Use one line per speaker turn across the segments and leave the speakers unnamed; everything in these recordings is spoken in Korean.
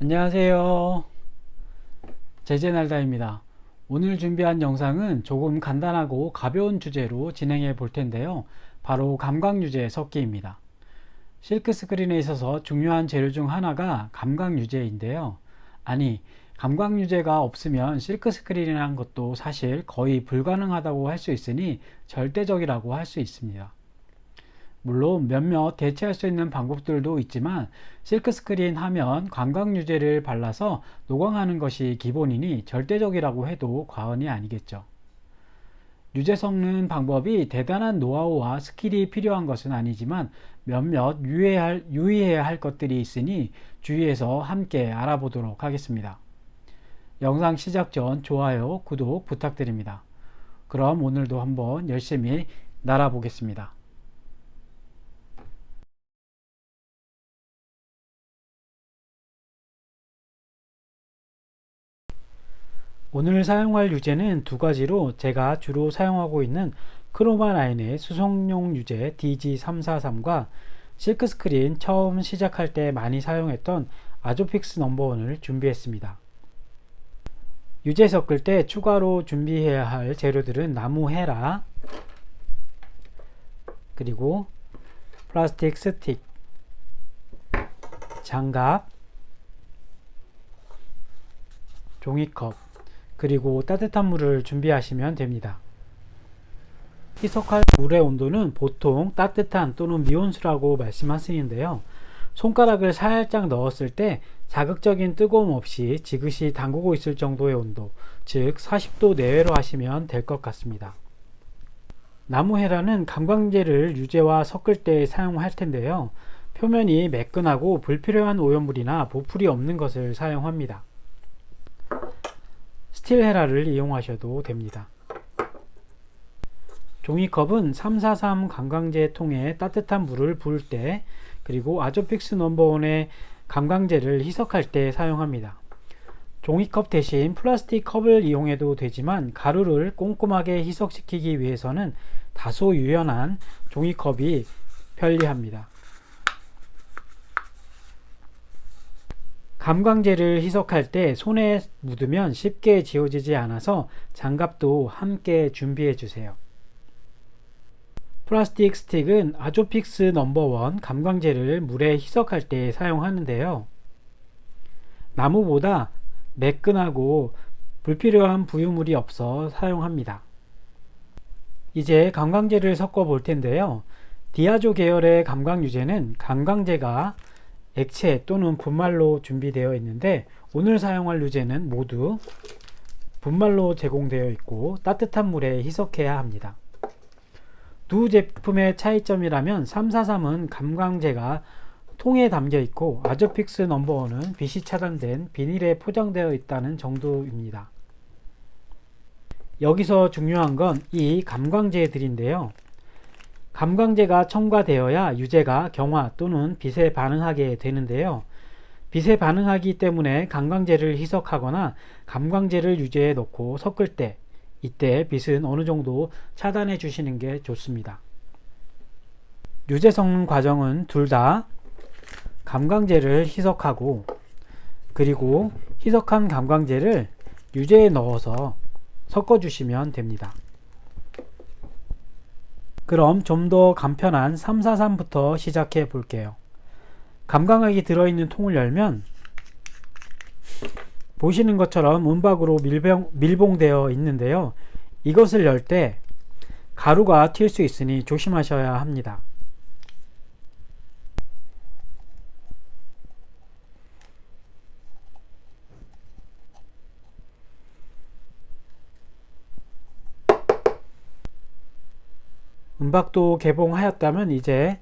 안녕하세요. 제재날다입니다. 오늘 준비한 영상은 조금 간단하고 가벼운 주제로 진행해 볼 텐데요. 바로 감광유제 섞기입니다. 실크 스크린에 있어서 중요한 재료 중 하나가 감광유제인데요. 아니, 감광유제가 없으면 실크 스크린이라는 것도 사실 거의 불가능하다고 할 수 있으니 절대적이라고 할 수 있습니다. 물론 몇몇 대체할 수 있는 방법들도 있지만 실크 스크린 하면 관광유제를 발라서 노광하는 것이 기본이니 절대적이라고 해도 과언이 아니겠죠. 유제 섞는 방법이 대단한 노하우와 스킬이 필요한 것은 아니지만 몇몇 유의해야 할 것들이 있으니 주의해서 함께 알아보도록 하겠습니다. 영상 시작 전 좋아요, 구독 부탁드립니다. 그럼 오늘도 한번 열심히 날아보겠습니다. 오늘 사용할 유제는 두 가지로 제가 주로 사용하고 있는 크로마 라인의 수성용 유제 DG343과 실크스크린 처음 시작할 때 많이 사용했던 아조픽스 넘버원을 준비했습니다. 유제 섞을 때 추가로 준비해야 할 재료들은 나무 헤라, 그리고 플라스틱 스틱, 장갑, 종이컵, 그리고 따뜻한 물을 준비하시면 됩니다. 희석할 물의 온도는 보통 따뜻한 또는 미온수라고 말씀하시는데요. 손가락을 살짝 넣었을 때 자극적인 뜨거움 없이 지그시 담그고 있을 정도의 온도, 즉 40도 내외로 하시면 될 것 같습니다. 나무 헤라는 감광제를 유제와 섞을 때 사용할 텐데요. 표면이 매끈하고 불필요한 오염물이나 보풀이 없는 것을 사용합니다. 스틸 헤라를 이용하셔도 됩니다. 종이컵은 343 감광제 통에 따뜻한 물을 부을 때, 그리고 아조픽스 넘버원의 감광제를 희석할 때 사용합니다. 종이컵 대신 플라스틱 컵을 이용해도 되지만 가루를 꼼꼼하게 희석시키기 위해서는 다소 유연한 종이컵이 편리합니다. 감광제를 희석할 때 손에 묻으면 쉽게 지워지지 않아서 장갑도 함께 준비해 주세요. 플라스틱 스틱은 아조픽스 넘버원 감광제를 물에 희석할 때 사용하는데요. 나무보다 매끈하고 불필요한 부유물이 없어 사용합니다. 이제 감광제를 섞어 볼 텐데요. 디아조 계열의 감광유제는 감광제가 액체 또는 분말로 준비되어 있는데 오늘 사용할 유제는 모두 분말로 제공되어 있고 따뜻한 물에 희석해야 합니다. 두 제품의 차이점이라면 343은 감광제가 통에 담겨 있고 아조픽스 넘버원은 빛이 차단된 비닐에 포장되어 있다는 정도입니다. 여기서 중요한 건 이 감광제들인데요. 감광제가 첨가되어야 유제가 경화 또는 빛에 반응하게 되는데요. 빛에 반응하기 때문에 감광제를 희석하거나 감광제를 유제에 넣고 섞을 때 이때 빛은 어느 정도 차단해 주시는 게 좋습니다. 유제 섞는 과정은 둘 다 감광제를 희석하고 그리고 희석한 감광제를 유제에 넣어서 섞어 주시면 됩니다. 그럼 좀 더 간편한 343부터 시작해 볼게요. 감광액이 들어있는 통을 열면 보시는 것처럼 은박으로 밀봉되어 있는데요. 이것을 열 때 가루가 튈 수 있으니 조심하셔야 합니다. 은박도 개봉하였다면 이제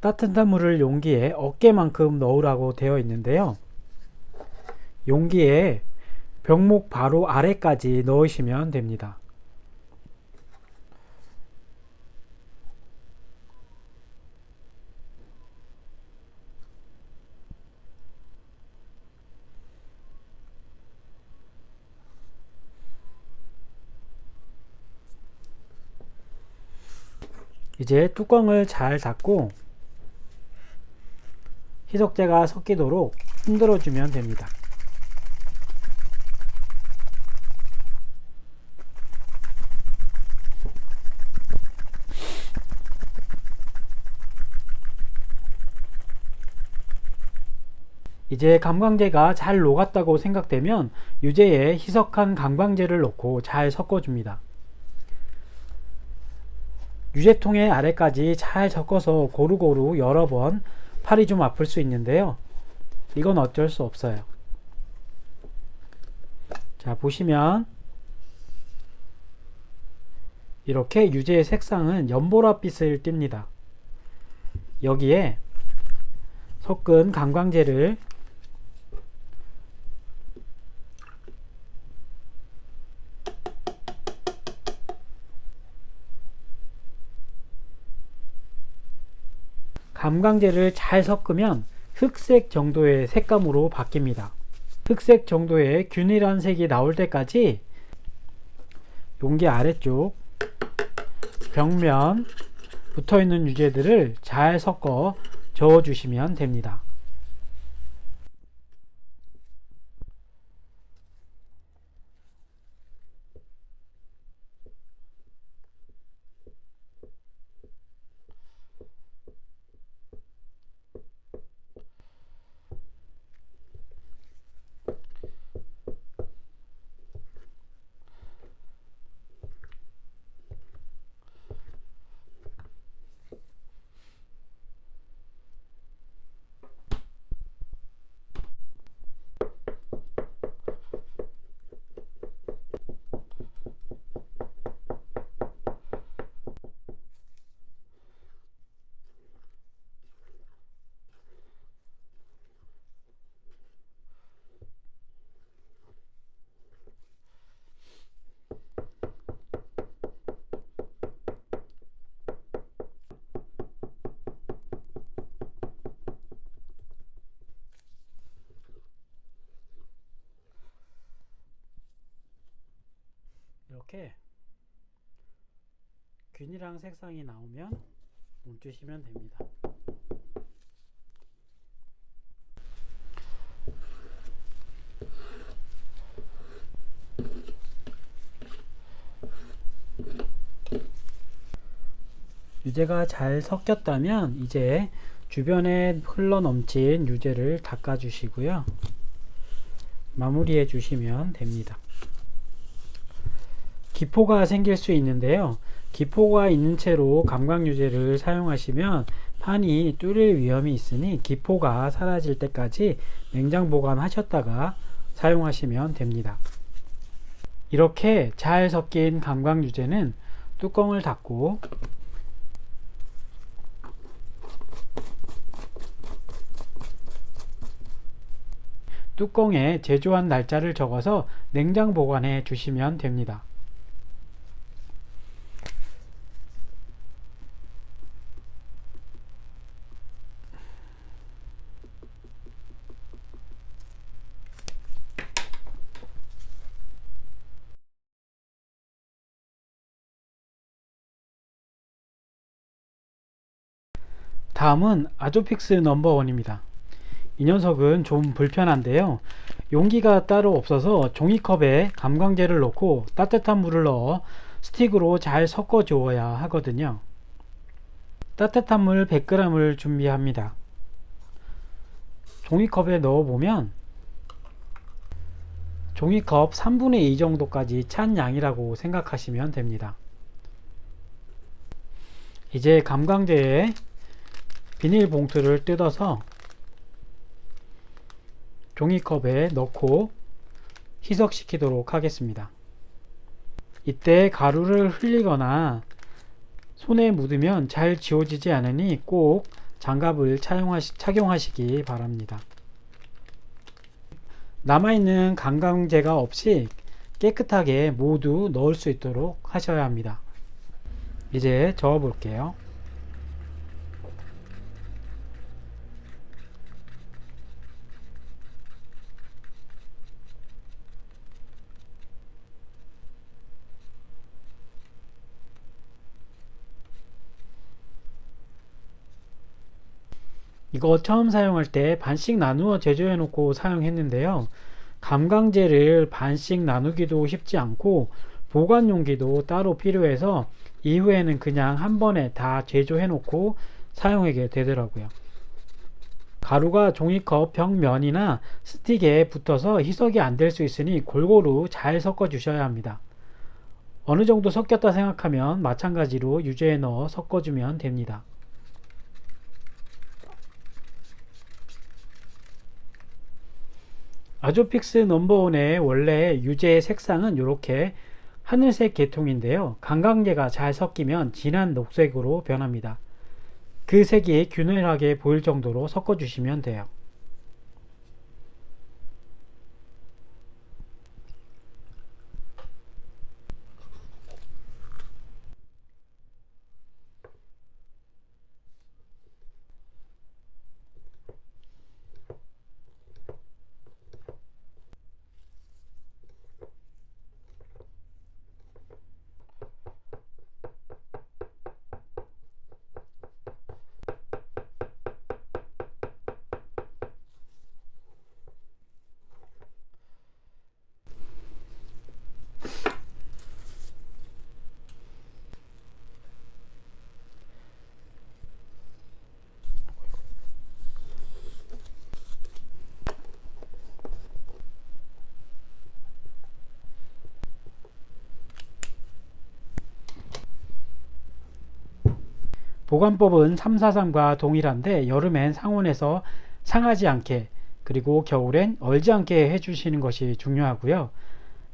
따뜻한 물을 용기에 어깨만큼 넣으라고 되어 있는데요. 용기에 병목 바로 아래까지 넣으시면 됩니다. 이제 뚜껑을 잘 닫고 희석제가 섞이도록 흔들어 주면 됩니다. 이제 감광제가 잘 녹았다고 생각되면 유제에 희석한 감광제를 넣고 잘 섞어줍니다. 유제통의 아래까지 잘 섞어서 고루고루 여러 번, 팔이 좀 아플 수 있는데요. 이건 어쩔 수 없어요. 자, 보시면 이렇게 유제의 색상은 연보라빛을 띱니다. 여기에 섞은 감광제를 감광제를 잘 섞으면 흑색 정도의 색감으로 바뀝니다. 흑색 정도의 균일한 색이 나올 때까지 용기 아래쪽 벽면 붙어있는 유제들을 잘 섞어 저어 주시면 됩니다. 이렇게 균일한 색상이 나오면 멈추시면 됩니다. 유제가 잘 섞였다면 이제 주변에 흘러넘친 유제를 닦아 주시고요. 마무리해 주시면 됩니다. 기포가 생길 수 있는데요. 기포가 있는 채로 감광유제를 사용하시면 판이 뚫릴 위험이 있으니 기포가 사라질 때까지 냉장 보관하셨다가 사용하시면 됩니다. 이렇게 잘 섞인 감광유제는 뚜껑을 닫고 뚜껑에 제조한 날짜를 적어서 냉장 보관해 주시면 됩니다. 다음은 아조픽스 넘버원입니다. 이 녀석은 좀 불편한데요. 용기가 따로 없어서 종이컵에 감광제를 넣고 따뜻한 물을 넣어 스틱으로 잘 섞어 주어야 하거든요. 따뜻한 물 100g을 준비합니다. 종이컵에 넣어 보면 종이컵 3분의 2 정도까지 찬 양이라고 생각하시면 됩니다. 이제 감광제에 비닐봉투를 뜯어서 종이컵에 넣고 희석시키도록 하겠습니다. 이때 가루를 흘리거나 손에 묻으면 잘 지워지지 않으니 꼭 장갑을 착용하시기 바랍니다. 남아있는 감광제가 없이 깨끗하게 모두 넣을 수 있도록 하셔야 합니다. 이제 저어 볼게요. 이거 처음 사용할 때 반씩 나누어 제조해 놓고 사용했는데요. 감광제를 반씩 나누기도 쉽지 않고 보관 용기도 따로 필요해서 이후에는 그냥 한 번에 다 제조해 놓고 사용하게 되더라고요. 가루가 종이컵 벽면이나 스틱에 붙어서 희석이 안 될 수 있으니 골고루 잘 섞어 주셔야 합니다. 어느 정도 섞였다 생각하면 마찬가지로 유제에 넣어 섞어주면 됩니다. 아조픽스 넘버원의 원래 유제 색상은 이렇게 하늘색 계통인데요. 감광제가 잘 섞이면 진한 녹색으로 변합니다. 그 색이 균일하게 보일 정도로 섞어주시면 돼요. 보관법은 343과 동일한데 여름엔 상온에서 상하지 않게 그리고 겨울엔 얼지 않게 해주시는 것이 중요하고요.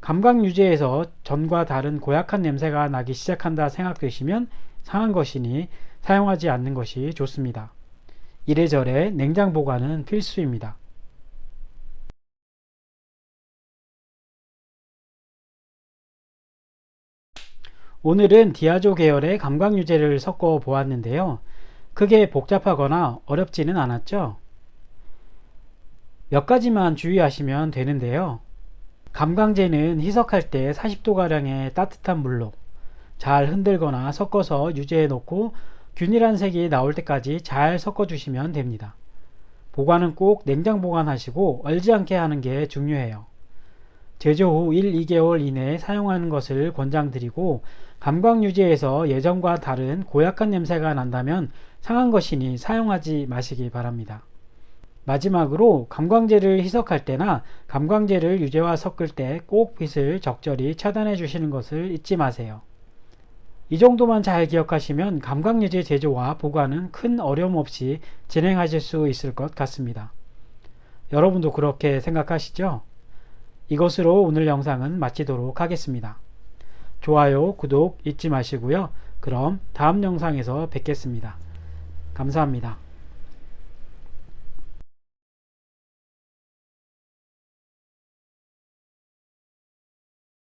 감각 유지에서 전과 다른 고약한 냄새가 나기 시작한다 생각되시면 상한 것이니 사용하지 않는 것이 좋습니다. 이래저래 냉장 보관은 필수입니다. 오늘은 디아조 계열의 감각 유제를 섞어 보았는데요. 크게 복잡하거나 어렵지는 않았죠? 몇 가지만 주의하시면 되는데요. 감광제는 희석할 때 40도가량의 따뜻한 물로 잘 흔들거나 섞어서 유제해 놓고 균일한 색이 나올 때까지 잘 섞어 주시면 됩니다. 보관은 꼭 냉장 보관하시고 얼지 않게 하는 게 중요해요. 제조 후 1, 2개월 이내에 사용하는 것을 권장드리고 감광 유지에서 예전과 다른 고약한 냄새가 난다면 상한 것이니 사용하지 마시기 바랍니다. 마지막으로 감광제를 희석할 때나 감광제를 유제와 섞을 때 꼭 빛을 적절히 차단해 주시는 것을 잊지 마세요. 이 정도만 잘 기억하시면 감광유제 제조와 보관은 큰 어려움 없이 진행하실 수 있을 것 같습니다. 여러분도 그렇게 생각하시죠? 이것으로 오늘 영상은 마치도록 하겠습니다. 좋아요, 구독 잊지 마시고요. 그럼 다음 영상에서 뵙겠습니다. 감사합니다.